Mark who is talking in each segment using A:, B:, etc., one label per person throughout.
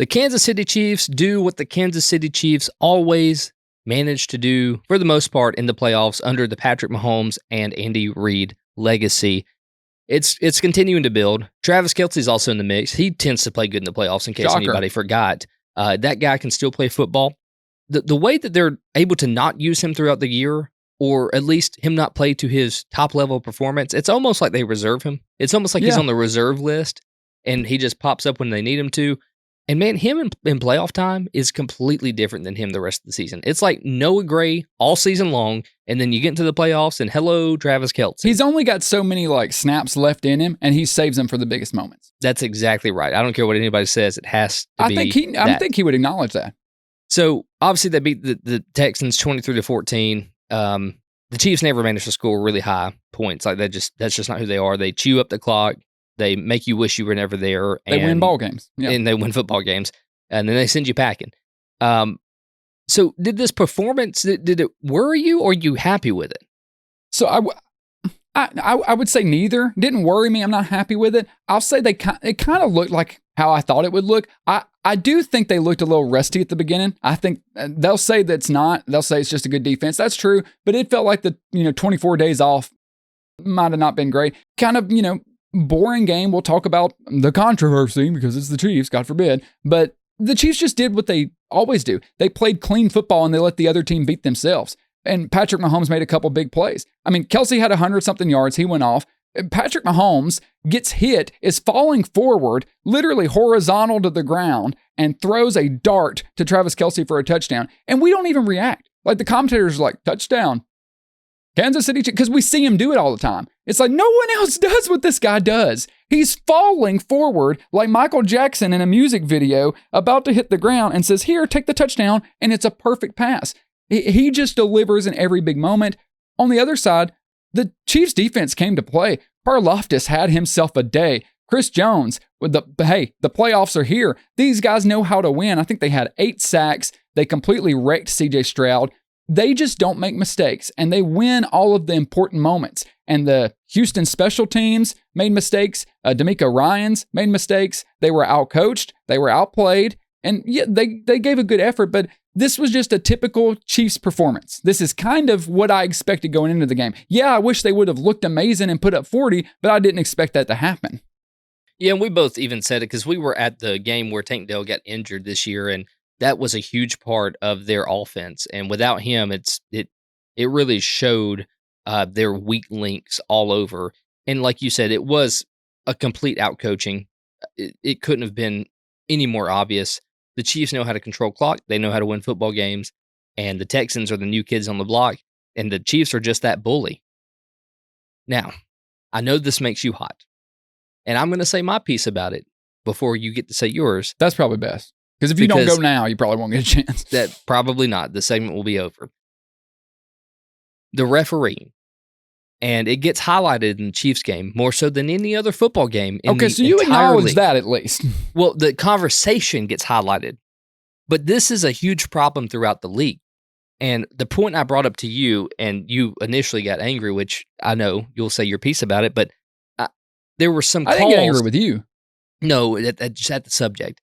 A: The Kansas City Chiefs do what the Kansas City Chiefs always manage to do, for the most part, in the playoffs under the Patrick Mahomes and Andy Reid legacy. It's continuing to build. Travis Kelce's also in the mix. He tends to play good in the playoffs, in case anybody forgot. That guy can still play football. The way that they're able to not use him throughout the year, or at least him not play to his top level performance, it's almost like they reserve him. It's almost like he's on the reserve list, and he just pops up when they need him to. And man, him in playoff time is completely different than him the rest of the season. It's like Noah Gray all season long, and then you get into the playoffs, and hello, Travis Kelce.
B: He's only got so many snaps left in him, and he saves them for the biggest moments.
A: That's exactly right. I don't care what anybody says; it has to be.
B: I think he would acknowledge that.
A: So obviously, they beat the Texans 23-14. The Chiefs never managed to score really high points. That's just not who they are. They chew up the clock. They make you wish you were never there.
B: They win ball games.
A: Yeah. And they win football games. And then they send you packing. So did this performance, did it worry you, or are you happy with it?
B: So I would say neither. Didn't worry me. I'm not happy with it. I'll say it kind of looked like how I thought it would look. I do think they looked a little rusty at the beginning. I think they'll say that's not. They'll say it's just a good defense. That's true. But it felt like the 24 days off might have not been great. Kind of, boring game. We'll talk about the controversy because it's the Chiefs, God forbid. But the Chiefs just did what they always do. They played clean football and they let the other team beat themselves. And Patrick Mahomes made a couple big plays. I mean, Kelce had 100-something yards. He went off. Patrick Mahomes gets hit, is falling forward, literally horizontal to the ground, and throws a dart to Travis Kelce for a touchdown. And we don't even react. Like the commentators are like, touchdown. Kansas City, because we see him do it all the time. It's like no one else does what this guy does. He's falling forward like Michael Jackson in a music video, about to hit the ground, and says, here, take the touchdown, and it's a perfect pass. He just delivers in every big moment. On the other side, the Chiefs defense came to play. Karlaftis had himself a day. Chris Jones, with the playoffs are here. These guys know how to win. I think they had 8 sacks. They completely wrecked CJ Stroud. They just don't make mistakes, and they win all of the important moments. And the Houston special teams made mistakes. D'Amico Ryans made mistakes. They were outcoached. They were outplayed. And yeah, they gave a good effort, but this was just a typical Chiefs performance. This is kind of what I expected going into the game. Yeah, I wish they would have looked amazing and put up 40, but I didn't expect that to happen.
A: Yeah, and we both even said it because we were at the game where Tank Dell got injured this year, and that was a huge part of their offense. And without him, it really showed their weak links all over. And like you said, it was a complete outcoaching. It couldn't have been any more obvious. The Chiefs know how to control clock. They know how to win football games. And the Texans are the new kids on the block. And the Chiefs are just that bully. Now, I know this makes you hot. And I'm going to say my piece about it before you get to say yours.
B: That's probably best. Because if you don't go now, you probably won't get a chance.
A: That probably not. The segment will be over. The referee. And it gets highlighted in the Chiefs game more so than any other football game.
B: Okay, so you acknowledge that at least.
A: Well, the conversation gets highlighted. But this is a huge problem throughout the league. And the point I brought up to you, and you initially got angry, which I know you'll say your piece about it, but there were some calls.
B: I didn't get angry with you.
A: No, just at the subject.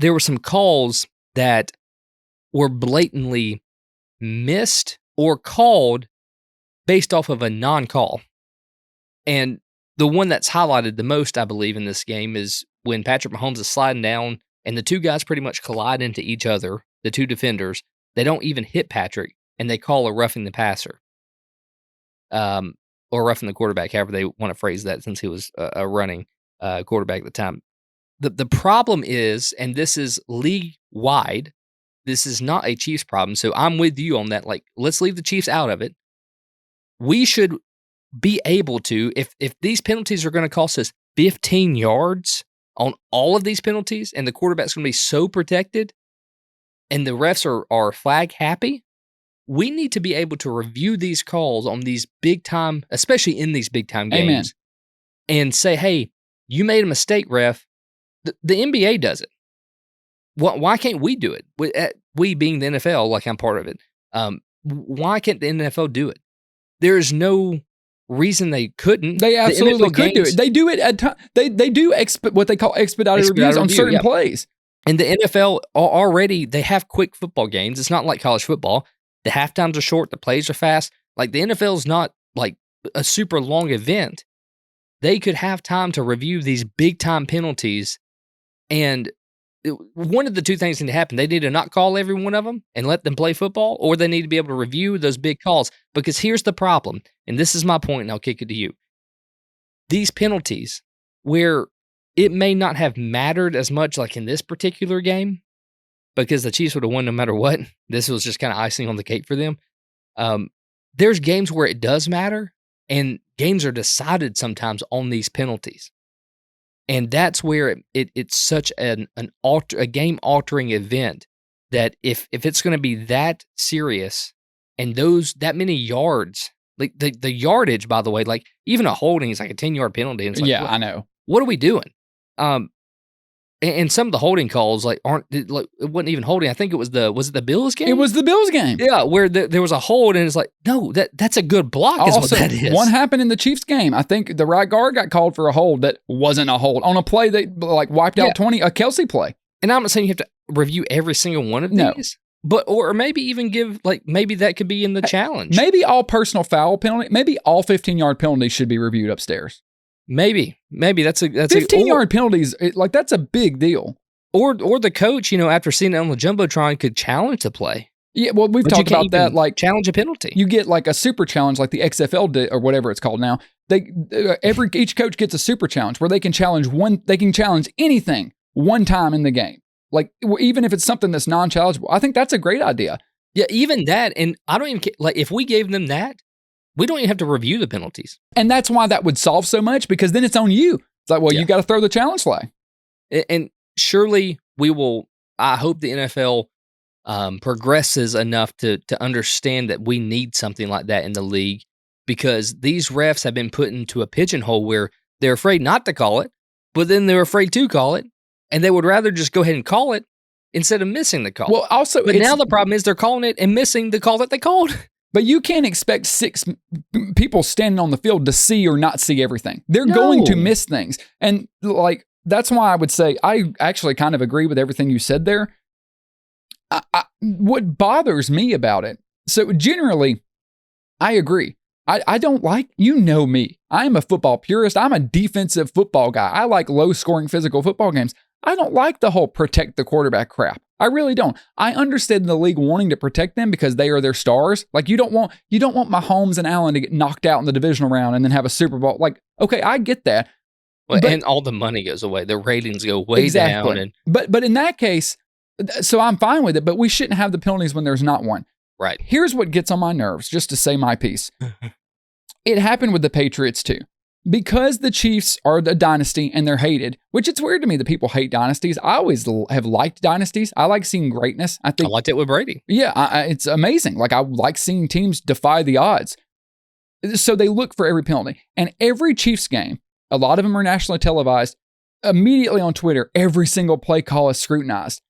A: There were some calls that were blatantly missed or called based off of a non-call. And the one that's highlighted the most, I believe, in this game is when Patrick Mahomes is sliding down and the two guys pretty much collide into each other, the two defenders. They don't even hit Patrick, and they call a roughing the passer. Or roughing the quarterback, however they want to phrase that, since he was a running quarterback at the time. The problem is, and this is league-wide, this is not a Chiefs problem, so I'm with you on that. Like, let's leave the Chiefs out of it. We should be able to, if these penalties are going to cost us 15 yards on all of these penalties, and the quarterback's going to be so protected, and the refs are flag happy, we need to be able to review these calls on these big time, especially in these big time games, and say, hey, you made a mistake, ref. The NBA does it. Why can't we do it? We being the NFL, like I'm part of it. Why can't the NFL do it? There is no reason they couldn't.
B: They absolutely could do it. They do it at times. They do what they call expedited reviews on certain plays.
A: And the NFL already, they have quick football games. It's not like college football. The halftimes are short, the plays are fast. Like, the NFL is not like a super long event. They could have time to review these big time penalties. And one of the two things need to happen. They need to not call every one of them and let them play football, or they need to be able to review those big calls. Because here's the problem, and this is my point, and I'll kick it to you. These penalties, where it may not have mattered as much like in this particular game, because the Chiefs would have won no matter what. This was just kind of icing on the cake for them. There's games where it does matter, and games are decided sometimes on these penalties. And that's where it's such a game-altering event that if it's going to be that serious and that many yards, like the yardage, by the way, like even a holding is like a 10-yard penalty. And it's like,
B: Yeah, I know.
A: What are we doing? And some of the holding calls like it wasn't even holding. I think was it the Bills game?
B: It was the Bills game.
A: Yeah, where there was a hold, and it's like, no, that's a good block. Is
B: Also,
A: what that is.
B: one happened in the Chiefs game. I think the right guard got called for a hold that wasn't a hold on a play that like wiped out 20, a Kelsey play.
A: And I'm not saying you have to review every single one of these, but or maybe even give maybe that could be in the challenge.
B: Maybe all personal foul penalty. Maybe all 15-yard penalties should be reviewed upstairs.
A: Maybe that's
B: 15-yard penalties. That's a big deal.
A: Or the coach, after seeing it on the jumbotron, could challenge the play.
B: Yeah, well, we've talked about that. Like
A: challenge a penalty.
B: You get like a super challenge, like the XFL did, or whatever it's called now. Each coach gets a super challenge where they can challenge anything one time in the game. Like even if it's something that's non-challengeable. I think that's a great idea.
A: Yeah, even that, and I don't even care. Like if we gave them that, we don't even have to review the penalties.
B: And that's why that would solve so much, because then it's on you. It's like, well, you got to throw the challenge flag.
A: And surely we will, I hope the NFL progresses enough to understand that we need something like that in the league, because these refs have been put into a pigeonhole where they're afraid not to call it, but then they're afraid to call it, and they would rather just go ahead and call it instead of missing the call.
B: Well, also,
A: but now the problem is they're calling it and missing the call that they called.
B: But you can't expect 6 people standing on the field to see or not see everything. They're going to miss things. And that's why I would say I actually kind of agree with everything you said there. What bothers me about it, so generally, I agree. I don't like, me. I am a football purist. I'm a defensive football guy. I like low-scoring physical football games. I don't like the whole protect the quarterback crap. I really don't. I understand the league wanting to protect them because they are their stars. Like you don't want Mahomes and Allen to get knocked out in the divisional round and then have a Super Bowl. Like, okay, I get that.
A: Well, and all the money goes away. The ratings go way down. And
B: but in that case, so I'm fine with it, but we shouldn't have the penalties when there's not one.
A: Right.
B: Here's what gets on my nerves, just to say my piece. It happened with the Patriots too. Because the Chiefs are the dynasty and they're hated, which it's weird to me that people hate dynasties. I always have liked dynasties. I like seeing greatness. I
A: liked it with Brady.
B: Yeah, it's amazing. Like I like seeing teams defy the odds. So they look for every penalty. And every Chiefs game, a lot of them are nationally televised, immediately on Twitter, every single play call is scrutinized.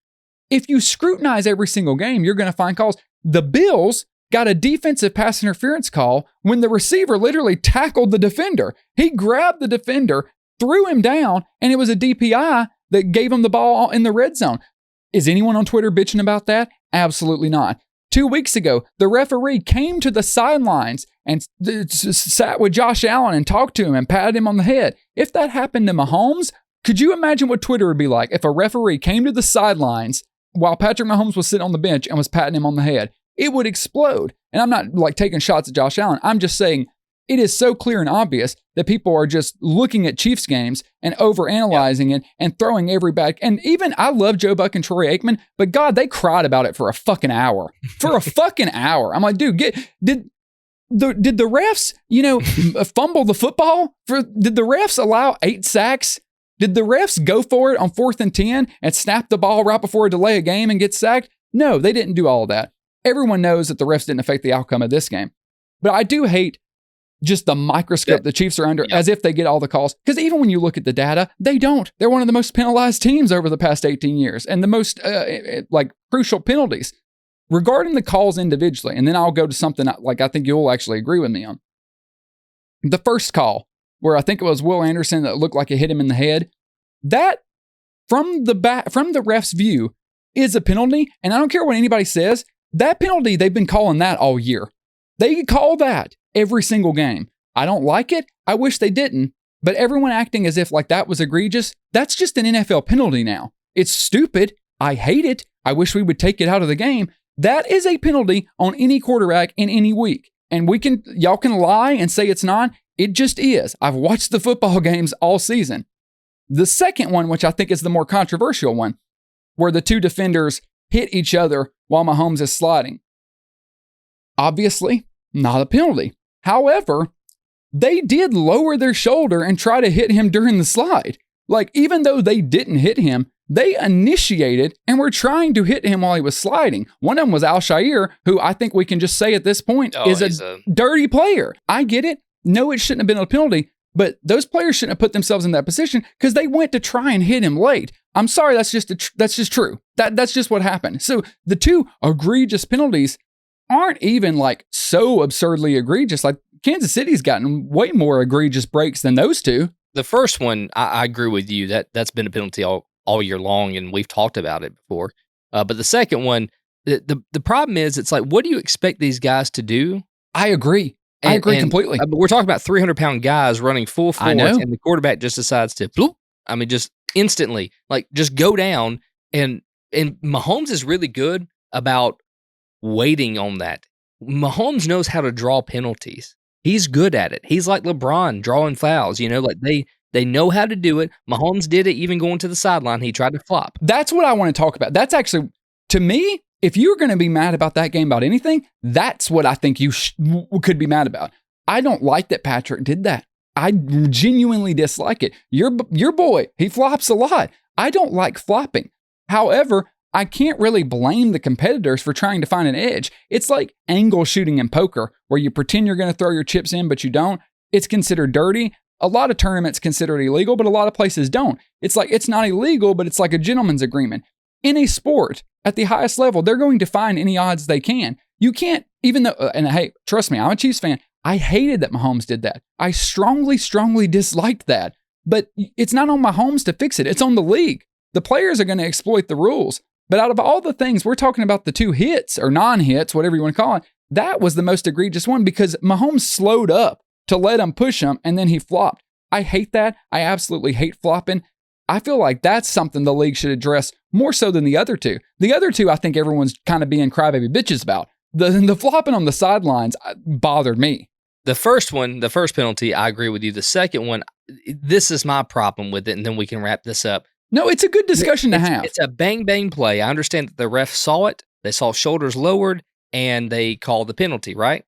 B: If you scrutinize every single game, you're going to find calls. The Bills got a defensive pass interference call when the receiver literally tackled the defender. He grabbed the defender, threw him down, and it was a DPI that gave him the ball in the red zone. Is anyone on Twitter bitching about that? Absolutely not. 2 weeks ago, the referee came to the sidelines and sat with Josh Allen and talked to him and patted him on the head. If that happened to Mahomes, could you imagine what Twitter would be like if a referee came to the sidelines while Patrick Mahomes was sitting on the bench and was patting him on the head? It would explode. And I'm not taking shots at Josh Allen. I'm just saying it is so clear and obvious that people are just looking at Chiefs games and overanalyzing it and throwing every back. And even I love Joe Buck and Troy Aikman, but God, they cried about it for a fucking hour. For a fucking hour. I'm like, dude, did the refs, fumble the football? Did the refs allow 8 sacks? Did the refs go for it on 4th and 10 and snap the ball right before a delay of game and get sacked? No, they didn't do all of that. Everyone knows that the refs didn't affect the outcome of this game. But I do hate just the microscope the Chiefs are under as if they get all the calls. Because even when you look at the data, they don't. They're one of the most penalized teams over the past 18 years and the most crucial penalties. Regarding the calls individually, and then I'll go to something I think you'll actually agree with me on. The first call, where I think it was Will Anderson that looked like it hit him in the head, that from the ref's view is a penalty. And I don't care what anybody says. That penalty, they've been calling that all year. They call that every single game. I don't like it. I wish they didn't. But everyone acting as if like that was egregious, that's just an NFL penalty now. It's stupid. I hate it. I wish we would take it out of the game. That is a penalty on any quarterback in any week. And y'all can lie and say it's not. It just is. I've watched the football games all season. The second one, which I think is the more controversial one, where the two defenders hit each other while Mahomes is sliding. Obviously, not a penalty. However, they did lower their shoulder and try to hit him during the slide. Like, even though they didn't hit him, they initiated and were trying to hit him while he was sliding. One of them was Al-Shaair, who I think we can just say at this point is a dirty player. I get it. No, it shouldn't have been a penalty, but those players shouldn't have put themselves in that position because they went to try and hit him late. I'm sorry, that's just true. That's just what happened. So the two egregious penalties aren't even like so absurdly egregious. Like Kansas City's gotten way more egregious breaks than those two.
A: The first one, I agree with you. That's been a penalty all year long, and we've talked about it before. But the second one, the problem is, it's like, what do you expect these guys to do?
B: I agree. I agree completely.
A: But we're talking about 300-pound guys running full force, and the quarterback just decides to, bloop, just instantly, like, just go down. And Mahomes is really good about waiting on that. Mahomes knows how to draw penalties. He's good at it. He's like LeBron drawing fouls, like they know how to do it. Mahomes did it even going to the sideline. He tried to flop.
B: That's what I want to talk about. That's actually, to me, if you're going to be mad about that game about anything, that's what I think you could be mad about. I don't like that Patrick did that. I genuinely dislike it. Your boy, he flops a lot. I don't like flopping. However, I can't really blame the competitors for trying to find an edge. It's like angle shooting in poker, where you pretend you're going to throw your chips in, but you don't. It's considered dirty. A lot of tournaments consider it illegal, but a lot of places don't. It's like, it's not illegal, but it's like a gentleman's agreement. In a sport, at the highest level, they're going to find any odds they can. You can't, even though, and hey, trust me, I'm a Chiefs fan. I hated that Mahomes did that. I strongly, strongly disliked that. But it's not on Mahomes to fix it. It's on the league. The players are going to exploit the rules. But out of all the things, we're talking about the two hits or non-hits, whatever you want to call it. That was the most egregious one because Mahomes slowed up to let him push him, and then he flopped. I hate that. I absolutely hate flopping. I feel like that's something the league should address more so than the other two. The other two, I think everyone's kind of being crybaby bitches about. The flopping on the sidelines bothered me.
A: The first penalty, I agree with you. The second one, this is my problem with it, and then we can wrap this up.
B: No, it's a good discussion to have.
A: It's a bang-bang play. I understand that the ref saw it. They saw shoulders lowered, and they called the penalty, right?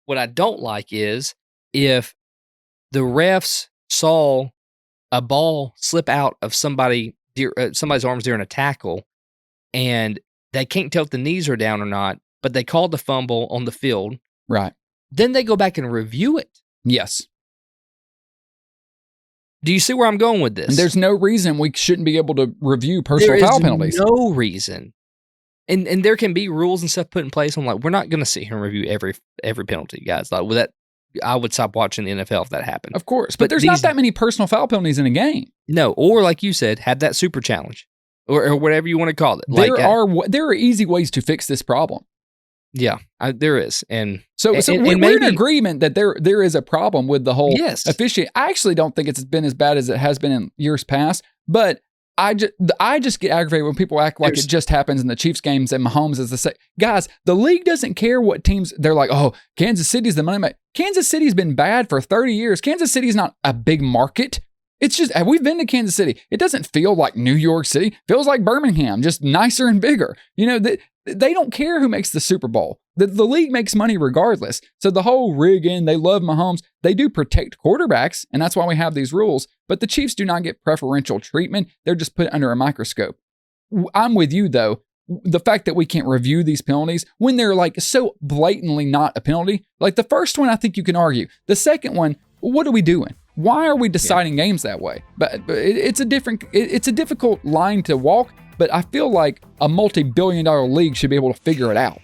A: What I don't like is if the refs saw a ball slip out of somebody's arms during a tackle, and they can't tell if the knees are down or not, but they called the fumble on the field.
B: Right.
A: Then they go back and review it.
B: Yes.
A: Do you see where I'm going with this?
B: And there's no reason we shouldn't be able to review personal foul penalties.
A: There is no reason. And there can be rules and stuff put in place. I'm like, we're not going to sit here and review every penalty, guys. Like, with that, I would stop watching the NFL if that happened.
B: Of course. But there's not that many personal foul penalties in a game.
A: No. Or like you said, have that super challenge or whatever you want to call it.
B: There are easy ways to fix this problem.
A: Yeah, there is. And
B: so we're in agreement that there is a problem with the whole officiating. I actually don't think it's been as bad as it has been in years past, but I just get aggravated when people act like it just happens in the Chiefs games and Mahomes is the same. Guys, the league doesn't care what teams, they're like, oh, Kansas City's the money maker. Kansas City's been bad for 30 years. Kansas City's not a big market. It's just, we've been to Kansas City. It doesn't feel like New York City. It feels like Birmingham, just nicer and bigger. They don't care who makes the Super Bowl. The league makes money regardless. So the whole rigging, they love Mahomes. They do protect quarterbacks, and that's why we have these rules. But the Chiefs do not get preferential treatment. They're just put under a microscope. I'm with you, though. The fact that we can't review these penalties when they're like so blatantly not a penalty. Like the first one, I think you can argue. The second one, what are we doing? Why are we deciding games that way? But it's a difficult line to walk, but I feel like a multi-billion-dollar league should be able to figure it out.